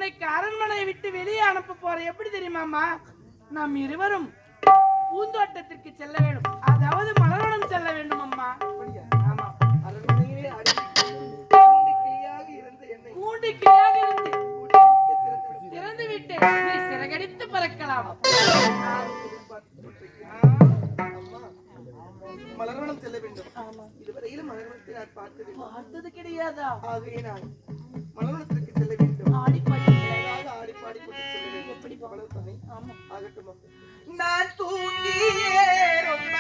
இன்றைக்கு அரண்மனையை விட்டு வெளியே அனுப்ப போற எப்படி தெரியுமாமா? நாம் இருவரும் பூந்தோட்டத்திற்கு செல்ல வேண்டும், அதாவது மலர்வனம் செல்ல வேண்டும் அம்மா. ஆமா, அரண்மனையிலே கூண்டு கிளியாக இருந்து திறந்து விட்டு நீ சிறகடித்து பறக்கலாம். மலர்வனம் செல்ல வேண்டும். இதுவரையிலும் மலர்வனத்தை நான் பார்த்தது கிடையாதா? ஆகவே நான் மலர்வனத்திற்கு செல்ல வேண்டும். ஆடிப்பாடி ஆடிப்பாடி கொண்டு செல்ல வேண்டும். எப்படி பகலத்தானே? ஆமா, ஆகட்டும். நான் தூங்கியே ரொம்ப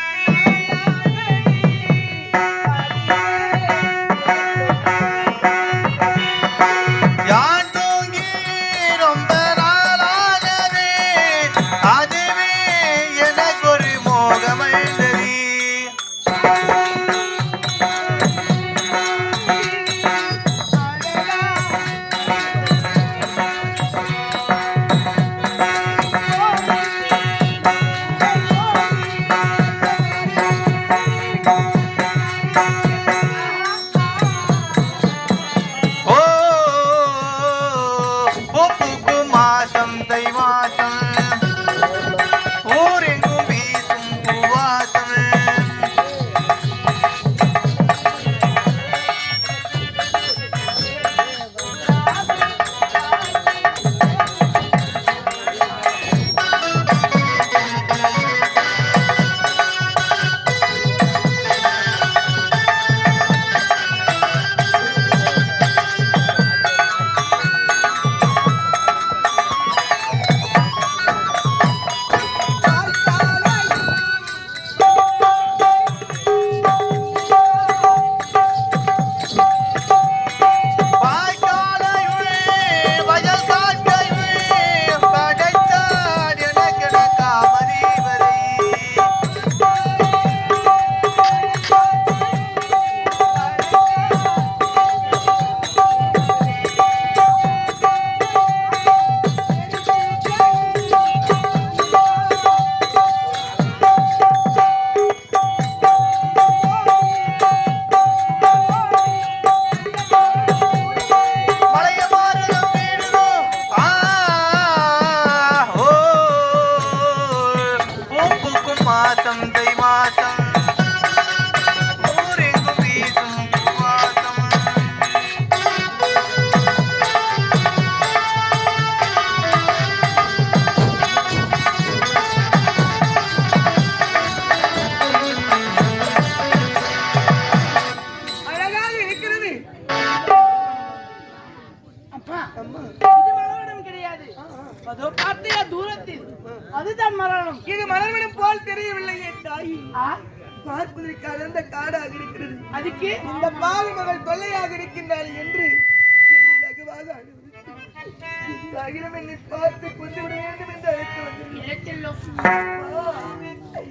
அதுதான் மரணம். இது மலர்வனம் போல் தெரியவில்லை என் தாய். பார்ப்பதற்கு அடர்ந்த காடாக இருக்கிறது. அதுக்கு இந்த பாவி மகள் தொல்லையாக இருக்கின்றாள் என்று என்னை லகுவாக அகிலம் என்னை பார்த்து கொண்டு விட வேண்டும் என்று அழைத்து வந்தேன். செல்வோம் என்று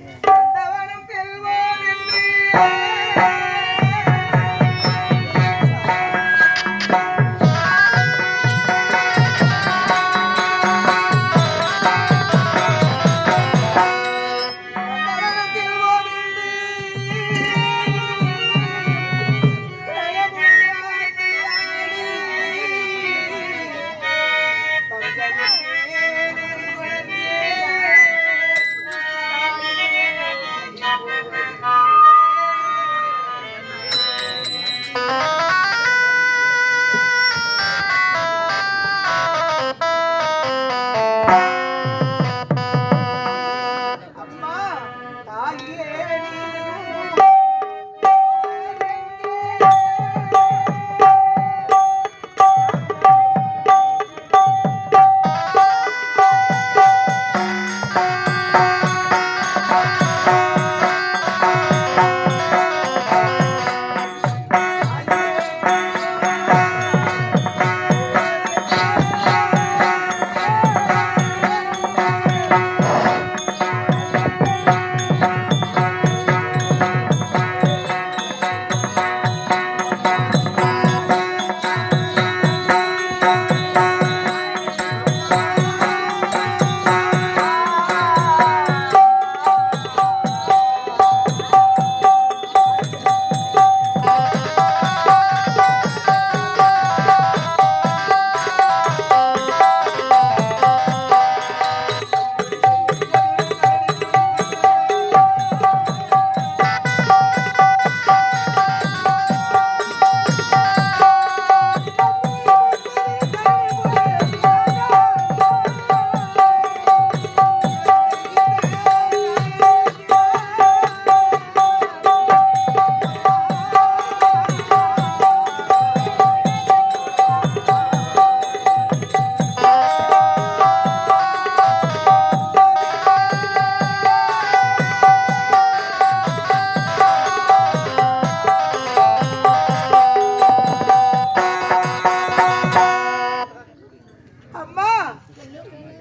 அம்மா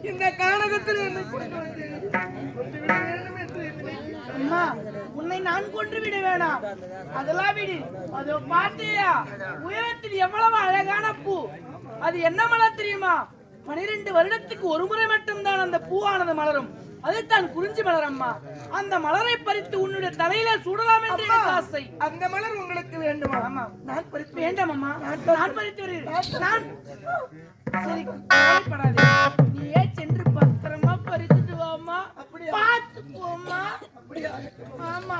இந்த கானகத்தில் என்னை கொண்டு வந்து கொண்டு விட வேண்டும் என்று எண்ணினேன். அம்மா உன்னை நான் கொன்று விட வேணாம், அதெல்லாம் விடு. அதோ பாத்தியா உயரத்தில் எவ்வளவு அழகான பூ, அது என்ன மலர் தெரியுமா? 12 வருடத்துக்கு ஒரு முறை மட்டும்தான் அந்த பூவானது மலரும், அதுதான் குறிஞ்சி மலர் அம்மா. அந்த மலரை பறித்து உன்னுடைய தலையில சுடலாம் என்று எனக்கு ஆசை. அந்த மலர் உங்களுக்கு வேண்டுமா? ஆமா. நான் பறித்து வேண்டாம் அம்மா, நான் பறித்து வருகிறேன். நான் சரி, கவலைப்படாதே. நீயே சென்று பத்திரமா பறித்துட்டு வாமா. அப்படியா? பார்த்து போமா. அப்படியா? ஆமா.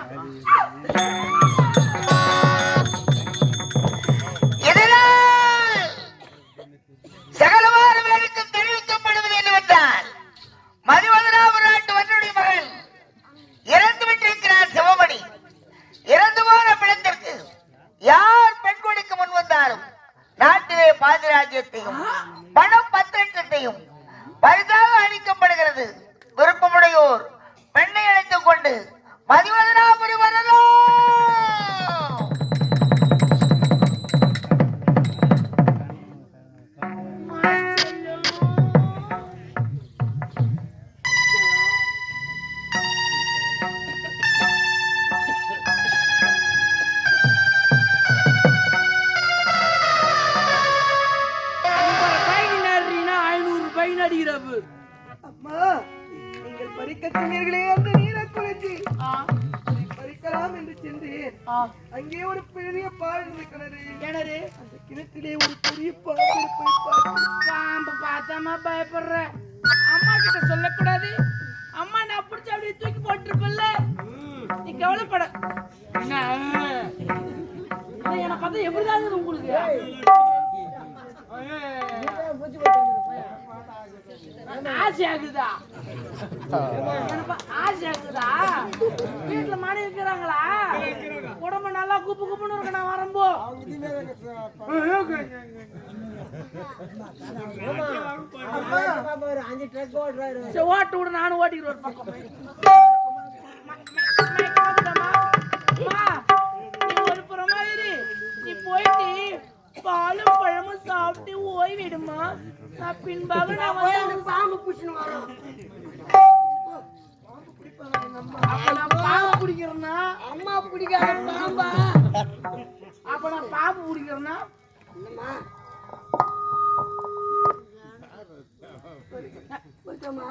சகலவாறு வேலைக்கும் தெரிவிக்கப்படுவது என்னவென்றால் மதிவதனாபுர நாட்டு மன்னனுடைய மகன் இறந்து விட்டிருக்கிறார் சிவமணி. இறந்து போன பிணத்திற்கு யார் பெண் கொடுக்க முன் வந்தாலும் நாட்டிலே பாதிராஜ்யத்தையும் பணம் பத்திரத்தையும் பரிசாக அளிக்கப்படுகிறது. விருப்பமுடையோர் பெண்ணை அழைத்துக் கொண்டு மதிவதனாபுரி வரலாம். அம்மா நீங்கள் பறிக்க சொன்னீர்களே அந்த நீரை குளிச்சு பறிக்கலாம் என்று சென்றேன். அங்கே ஒரு பெரிய பாழ்ந்த கிணறு, அந்த கிணற்றிலே ஒரு பெரிய பாம்பு பார்த்தாமா பயப்படுற? அம்மா கிட்ட சொல்லக்கூடாது. அம்மா நான் பிடிச்ச அப்படியே தூக்கி போட்டிருப்பல்ல, நீ கவலைப்பட. என்னை பார்த்தா எப்படிதான் இருக்குது உங்களுக்கு? ஆசையாகுதா? ஆசையாகுதா? வீட்டுல மாடி இருக்கிறாங்களா? உடம்பு நல்லா குப்பு குப்புன்னு இருக்கு. நான் வரம்போ ஓட்டு விட நானும் ஓட்டிக்கிற ஒரு பக்கம். ஒரு புறமா இரு, நீ போயிட்டு பாலும் பழமும் சாப்பிட்டு ஓய்விடுமா. நான் பின்பாக நான் பாம்பு பிடிச்சின்னு வரோம். பாம்பு பிடிக்கிறேன்னா அம்மா பிடிக்காத பாம்பா? அப்ப நான் பாம்பு பிடிக்கிறேன்னா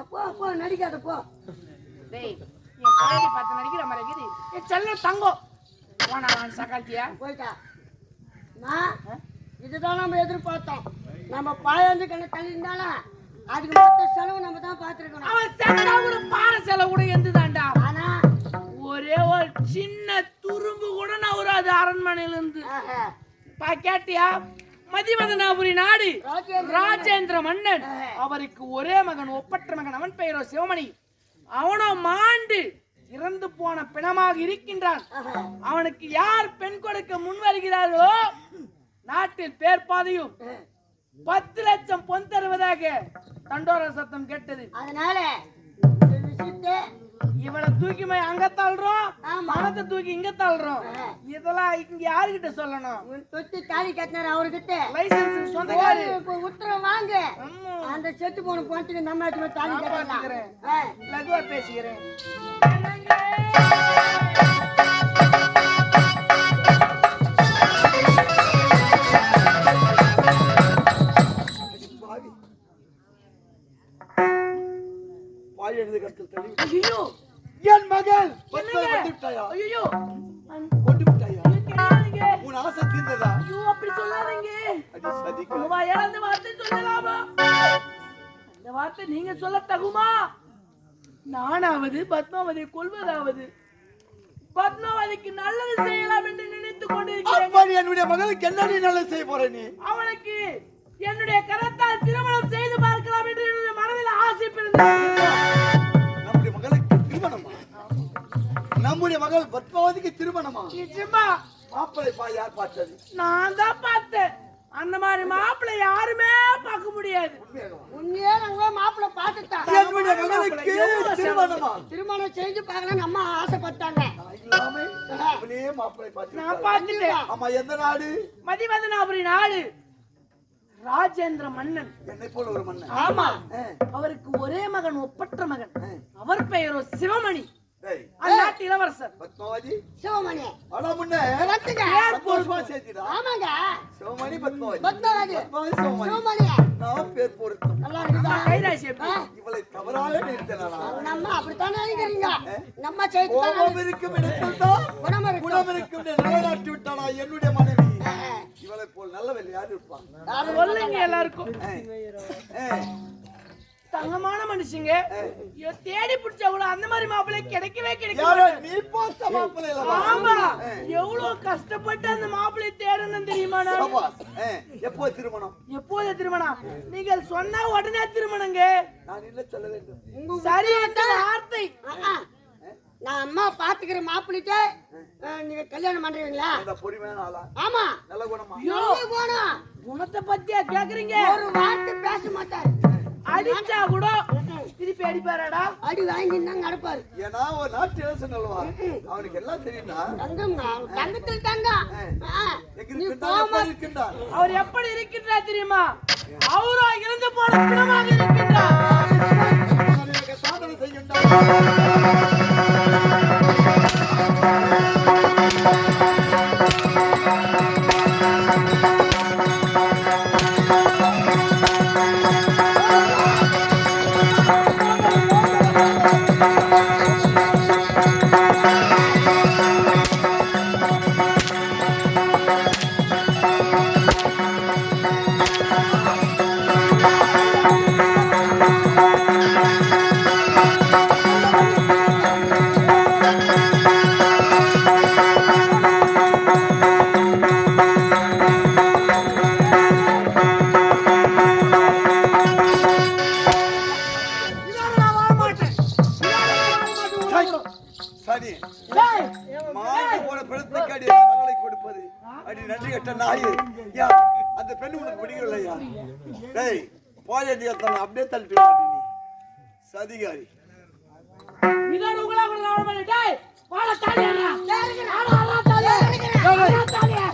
அப்போ நடிக்காத போ. டேய், என் கடையை பார்த்து நடிக்கிற மாதிரி இருக்குது. என் செல்ல தங்கம் போனா சக்காத்தியா போயிட்டா. இதுதான் நம்ம எதிர்பார்த்தோம். நம்ம பாயாந்து கண்ண தள்ளிருந்தாலும் அதுக்கு மொத்த செலவு நம்ம தான் பார்த்துருக்கணும். அவன் செலவு கூட பாறை செலவு கூட எந்துதான்டா. ஆனா ஒரே ஒரு சின்ன துரும்பு கூட நான் ஒரு அது அரண்மனையில இருந்து கேட்டியா? மதிவதனாபுரி நாடு ராஜேந்திர மன்னன், அவருக்கு ஒரே மகன், ஒப்பற்ற மகன். அவன் பெயரோ சிவமணி. அவனோ மாண்டு இறந்து போன பிணமாக இருக்கின்றான். அவனுக்கு யார் பெண் கொடுக்க முன் வருகிறார்களோ நாட்டில் பேர்பாதையும் 10 லட்சம் பொன் தருவதாக தண்டோர சத்தம் கேட்டது. அதனால இவளை தூக்கி அங்க தள்ளுறோம், மனத்தை தூக்கி இங்க தள்ளுறோம். இதெல்லாம் இங்க யாருகிட்ட சொல்லணும்? தொட்டி தாலி கட்டினார் அவர்கிட்ட லைசன்ஸ் சொந்தக்காரு உத்தரவு வாங்க. அந்த செத்து போன போனதுக்கு நம்ம தாலி கட்டிக்கிறேன். லகுவா பேசிக்கிறேன். ஐயோ, என் மகள் ஐயோ கொண்டு விட்டாயா? உன் ஆசை தீர்ந்ததா? ஐயோ அப்படி சொல்லாதீங்க. இழந்த வார்த்தை சொல்லலாமா? அந்த வார்த்தை நீங்க சொல்ல தகுமா? நானாவது பத்மாவதியை கொல்வதாவது பத்மாவதிக்கு நல்லது செய்யலாம் என்று நினைத்துக் கொண்டிருக்கிறேன். என்னுடைய மகளுக்கு என்ன நல்லது செய்ய போற நீ? அவளுக்கு என்னுடைய கரத்தால் திருமணம் செய்து பார்க்கலாம் என்று என்னுடைய மனதில் ஆசை பிறந்தது. நம்முடைய மகளுக்கு திருமணமா? நம்முடைய மகள் பத்மாவதிக்கு திருமணமா? நிச்சயமா. மாப்பிள்ளை யார் பார்த்தது? நான் தான் பார்த்தேன். அந்த மாதிரி மாப்பிள்ளை யாருமே பார்க்க முடியாது. உண்மையே நாங்க மாப்பிள்ளை பார்த்துட்டான். என்னுடைய மகளுக்கு திருமணமா? திருமணம் செஞ்சு பார்க்கலாம் அம்மா ஆசைப்பட்டாங்க. நான் பார்த்துட்டேன். அம்மா எந்த நாடு? மதிவதனாபுரி நாடு. ராஜேந்திர மன்னன். என்னை போல ஒரு மன்னன். ஆமா. அவருக்கு ஒரே மகன், ஒப்பற்ற மகன். அவர் பெயரோ சிவமணி. அந்நாட்டு இளவரசர் பத்மாவதி சிவமணி. அட முன்ன சந்தோஷமா சேர்த்திடா. ஆமாங்க. சிவமணி பத்மாவதி. பத்மாவதி. பத்மாவதி சிவமணி. சிவமணி. நான் பேர் பொருத்தம். நல்லா இருக்குதா? கைராசி எப்படி? இவளை தவறாக நிறுத்தனா? நம்ம அப்படித்தானே நினைக்கிறீங்க. நம்ம செய்து கோபம் இருக்கும் இடத்தில் தான் குணம் இருக்கும் நிலைநாட்டி விட்டாளா என்னுடைய மனைவி. இவளை போல் நல்லவள் யார் இருப்பான்? சொல்லுங்க எல்லாருக்கும். தங்கமான மனுஷங்க தேடி பிடிச்சா கூட அந்த மாதிரி மாப்பிள்ளை கிடைக்கவே கிடைக்காது. நீ பார்த்த மாப்பிள்ளை இல்ல. ஆமா, எவ்வளவு கஷ்டப்பட்டு அந்த மாப்பிள்ளை தேடணும் தெரியுமா? எப்போ திருமணம்? எப்போது திருமணம்? நீங்கள் சொன்னா உடனே திருமணங்க. நான் என்ன சொல்ல வேண்டும்? சரி என்ற வார்த்தை. நான் அம்மா பாத்துக்கிற மாப்பிள்ளைக்கு நீங்க கல்யாணம் பண்றீங்களா? அந்த பொறுமையான ஆளா? ஆமா. நல்ல குணமா? குணத்தை பத்தியா கேக்குறீங்க? ஒரு வார்த்தை பேச மாட்டார். அடிச்சா கூட திருப்பி அடிப்பாராடா? அடி வாங்கினா நடப்பாரு. ஏன்னா ஒரு நாட்டு இளசன் அல்லவா, அவனுக்கு எல்லாம் தெரியும்டா. தங்கத்தில் தங்கம். அவர் எப்படி இருக்கின்றார் தெரியுமா? அவரோ இறந்து போன பிணமாக இருக்கின்றார். சாதனை செய்யுண்டா. அந்த பெண்ணு உனக்கு பிடிக்கலையா? டேய் போயடி அத்தனை அப்படியே தள்ளிட்டு வாடி நீ சதிகாரி. இதான் உங்களா கூட நான் பண்ணி டேய் வாள தாலியா ஆளா தாலியா தாலியா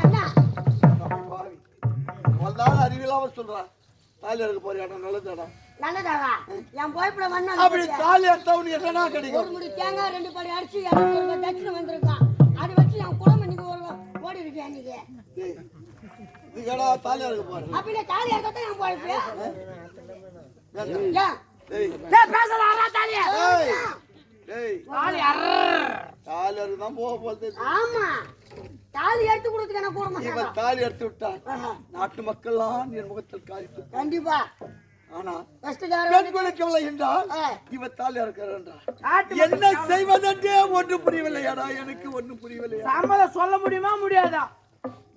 என்ன பாவி வந்தால அறிவிலாம சொல்றா தாலி எடுக்க போறியா? நல்லதாடா. நல்லதாடா. என் போய்ப்புல வந்தா அப்படி தாலி எடுத்தவனுக்கு என்னடா கிடைக்கும்? ஒரு முடி தேங்காய் 2 படி அடிச்சு எனக்கு ஒரு தட்சணை வந்திருக்கான். அது வச்சு என் குடும்பம் நீங்க ஓடி இருக்கியா நீங்க? இதுக்கடா தாலி எடுக்க போற? அப்படியே தாலி எடுத்தா என் போய்ப்பு. டேய் டேய் பேசல ஆறா தாலியா. டேய் தாலி தாலி எடுக்க தான் போறது. ஆமா, தாலி எடுத்து கொடுத்துக்க நான் குடும்பம். இவன் தாலி எடுத்து விட்டா நாட்டு மக்கள்லாம் என் முகத்தில் காரித்து. கண்டிப்பா. ஆனா கஷ்டக்காரன் பெண் கொடுக்கவில்லை என்றால் இவன் தாலி இருக்கிறான். என்ன செய்வதென்றே ஒன்று புரியவில்லையாடா. எனக்கு ஒன்றும் புரியவில்லையா? சம்மதம் சொல்ல முடியுமா முடியாதா?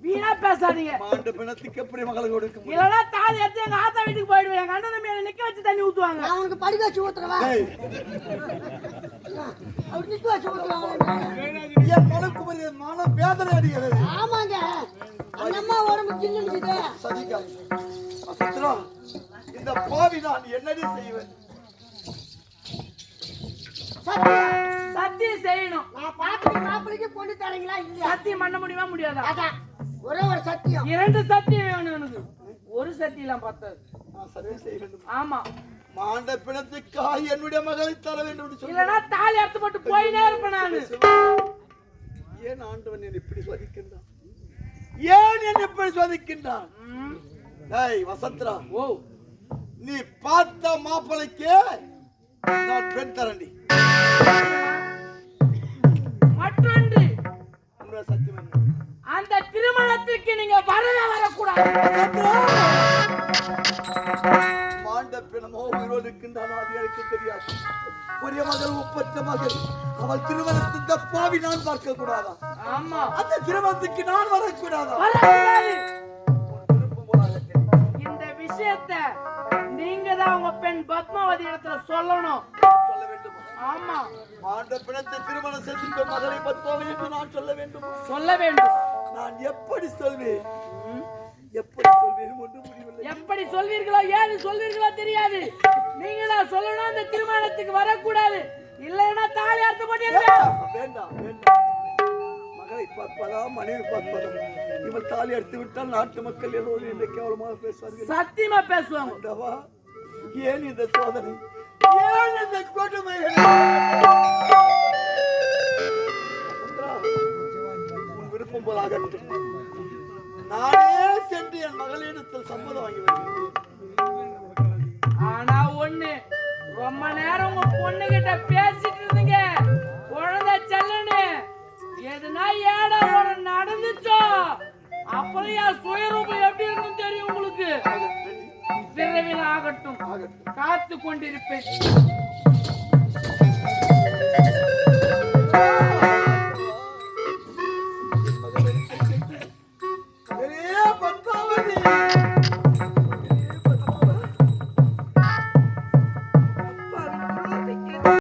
வீணா பேசாதீங்க. மாண்டு பிணத்துக்கு எப்படி மகளை கொடுக்க முடியும்? இல்லனா தாலி எடுத்து எங்க ஆத்தா வீட்டுக்கு போயிடுவேன். எங்க அண்ணன் தம்பி நிக்க வச்சு தண்ணி ஊத்துவாங்க. நான் உனக்கு படி வச்சு ஊத்துறவா? அவர் நிக்க வச்சு ஊத்துவாங்க. என் மனக்குமரி மன வேதனை அடிக்கிறது. ஆமாங்க, அந்த அம்மா உடம்பு கிள்ளுது. சதிகாரி அசத்ரா, இந்த பாவி நான் என்னடி செய்வேன்? சத்தியம் செய்யணும். நான் பாத்துட்டு மாப்பிளைக்கு பொண்ணு தரீங்களா இல்லையா? சத்தியம் பண்ண முடியுமா முடியாதா? அதான் ஒரே ஒரு சத்தியம். 2 சத்தியம் வேணும் எனக்கு. ஒரு சத்தியம் பத்தாது. நான் சர்வே செய்ய வேண்டும். ஆமா, மாண்ட பிணத்துக்காக என்னுடைய மகளை தர வேண்டும். இல்லனா தாலி அறுத்து போட்டு போயினே இருப்பேன் நானு. ஏன் ஆண்டவன் என்னை இப்படி சோதிக்கின்றான்? ஏன் என்னை இப்படி சோதிக்கின்றான்? டேய் வசத்ரா, ஓ நீ பார்த்த மாப்பிளைக்கு நான் பெண் தரண்டி. மற்றொன்று, உண்மை சத்தியம் என்ன? அந்த திருமணத்துக்கு நீங்க வரவே வரக்கூடாது. மாண்ட பிணமோ உயிரோடு இருக்கின்றானோ அது எனக்கு தெரியாது. ஒரே மகள், ஒப்பற்ற மகள். அவள் திருமணத்தின் தப்பாவி நான் பார்க்க கூடாதா? ஆமா, அந்த திருமணத்துக்கு நான் வரக்கூடாதா? வரக்கூடாது. இந்த விஷயத்தை நீங்க தான் உங்க பெண் பத்மாவதி இடத்துல சொல்லணும். சொல்ல வேண்டும். ஆமா, மாண்ட பிணத்தை திருமணம் செய்து மகளை பத்மாவதி என்று நான் சொல்ல வேண்டும். சொல்ல வேண்டும். நான் எப்படி சொல்வேன்? எப்படி சொல்வேன் ஒன்று முடியவில்லை. எப்படி சொல்வீர்களோ ஏது சொல்வீர்களோ தெரியாது. நீங்க தான் சொல்லணும். அந்த திருமணத்துக்கு வரக்கூடாது. இல்லைன்னா தாலி அறுத்து போட்டீங்க. வேண்டாம் வேண்டாம். மகளை மகளை பார்ப்பதா மனைவி பார்ப்பதா? இவள் தாலி எடுத்து விட்டால் நாட்டு மக்கள் எல்லோரும் என்னை கேவலமாக பேசுவார்கள். சத்தியமா பேசுவாங்க. ஆண்டவா, ஏன் இந்த சோதனை, ஏன் இந்த கொடுமை? உன் விருப்பம் போல ஆகட்டும். நானே சென்று என் மகளிடத்தில் சம்மதம் வாங்கி வருகிறேன். ஆனா ஒண்ணு, ரொம்ப நேரம் உங்க பொண்ணு கிட்ட பேசிட்டு இருந்தீங்க. குழந்தை செல்லனு எதுனா ஏடா ஒரு நடந்துச்சோ அப்புறம் என் சுயரூபம் எப்படி இருக்கும் தெரியும் உங்களுக்கு. விரைவில் ஆகட்டும், காத்து கொண்டிருப்பேன்.